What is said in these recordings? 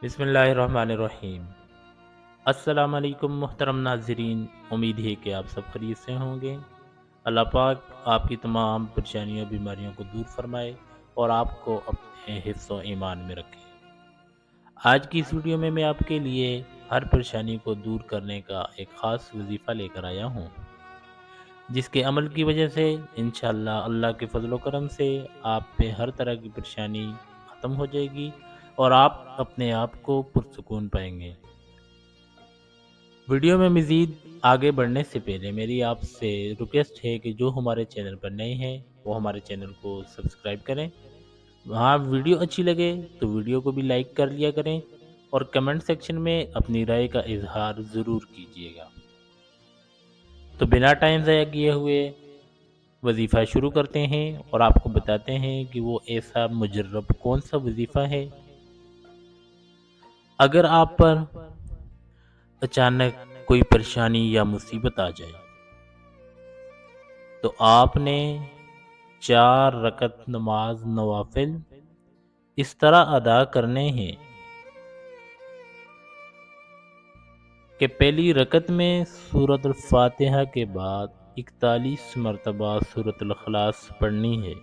بسم اللہ الرحمن الرحیم۔ السلام علیکم محترم ناظرین، امید ہے کہ آپ سب خیریت سے ہوں گے۔ اللہ پاک آپ کی تمام پریشانیوں بیماریوں کو دور فرمائے اور آپ کو اپنے حفظ و ایمان میں رکھے۔ آج کی اس ویڈیو میں آپ کے لیے ہر پریشانی کو دور کرنے کا ایک خاص وظیفہ لے کر آیا ہوں، جس کے عمل کی وجہ سے انشاءاللہ اللہ کے فضل و کرم سے آپ پہ ہر طرح کی پریشانی ختم ہو جائے گی اور آپ اپنے آپ کو پرسکون پائیں گے۔ ویڈیو میں مزید آگے بڑھنے سے پہلے میری آپ سے ریکویسٹ ہے کہ جو ہمارے چینل پر نئے ہیں وہ ہمارے چینل کو سبسکرائب کریں۔ ہاں، ویڈیو اچھی لگے تو ویڈیو کو بھی لائک کر لیا کریں اور کمنٹ سیکشن میں اپنی رائے کا اظہار ضرور کیجیے گا۔ تو بنا ٹائم ضائع کیے ہوئے وظیفہ شروع کرتے ہیں اور آپ کو بتاتے ہیں کہ وہ ایسا مجرب کون سا وظیفہ ہے۔ اگر آپ پر اچانک کوئی پریشانی یا مصیبت آ جائے تو آپ نے 4 رکعت نماز نوافل اس طرح ادا کرنے ہیں کہ پہلی رکعت میں سورۃ الفاتحہ کے بعد 41 مرتبہ سورۃ الاخلاص پڑھنی ہے،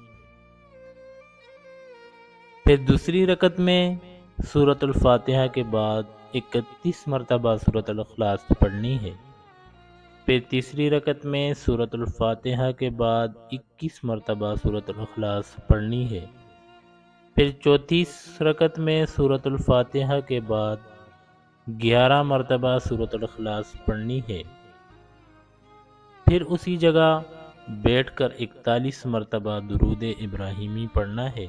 پھر دوسری رکعت میں سورۃ الفاتحہ کے بعد 31 مرتبہ سورۃ الاخلاص پڑھنی ہے، پھر تیسری رکعت میں سورۃ الفاتحہ کے بعد 21 مرتبہ سورۃ الاخلاص پڑھنی ہے، پھر چوتھی رکعت میں سورۃ الفاتحہ کے بعد 11 مرتبہ سورۃ الاخلاص پڑھنی ہے، پھر اسی جگہ بیٹھ کر 41 مرتبہ درود ابراہیمی پڑھنا ہے،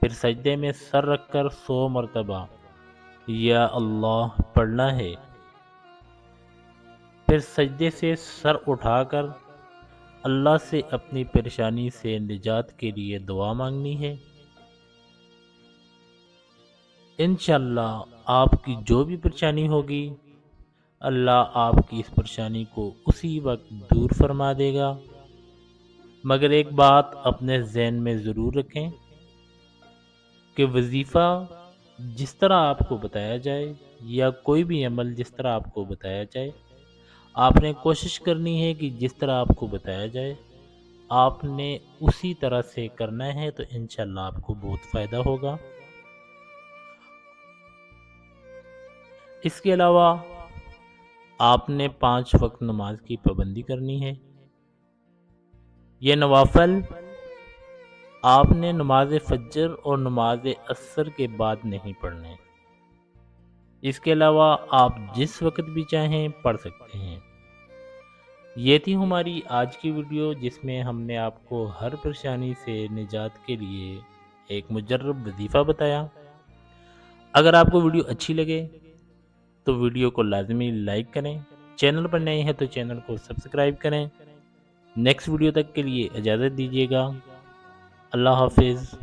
پھر سجدے میں سر رکھ کر 100 مرتبہ یا اللہ پڑھنا ہے، پھر سجدے سے سر اٹھا کر اللہ سے اپنی پریشانی سے نجات کے لیے دعا مانگنی ہے۔ انشاءاللہ آپ کی جو بھی پریشانی ہوگی اللہ آپ کی اس پریشانی کو اسی وقت دور فرما دے گا، مگر ایک بات اپنے ذہن میں ضرور رکھیں کہ وظیفہ جس طرح آپ کو بتایا جائے یا کوئی بھی عمل جس طرح آپ کو بتایا جائے، آپ نے کوشش کرنی ہے کہ جس طرح آپ کو بتایا جائے آپ نے اسی طرح سے کرنا ہے، تو انشاءاللہ آپ کو بہت فائدہ ہوگا۔ اس کے علاوہ آپ نے 5 وقت نماز کی پابندی کرنی ہے۔ یہ نوافل آپ نے نماز فجر اور نماز عصر کے بعد نہیں پڑھنے، اس کے علاوہ آپ جس وقت بھی چاہیں پڑھ سکتے ہیں۔ یہ تھی ہماری آج کی ویڈیو، جس میں ہم نے آپ کو ہر پریشانی سے نجات کے لیے ایک مجرب وظیفہ بتایا۔ اگر آپ کو ویڈیو اچھی لگے تو ویڈیو کو لازمی لائک کریں، چینل پر نئے ہیں تو چینل کو سبسکرائب کریں۔ نیکسٹ ویڈیو تک کے لیے اجازت دیجیے گا۔ اللہ حافظ۔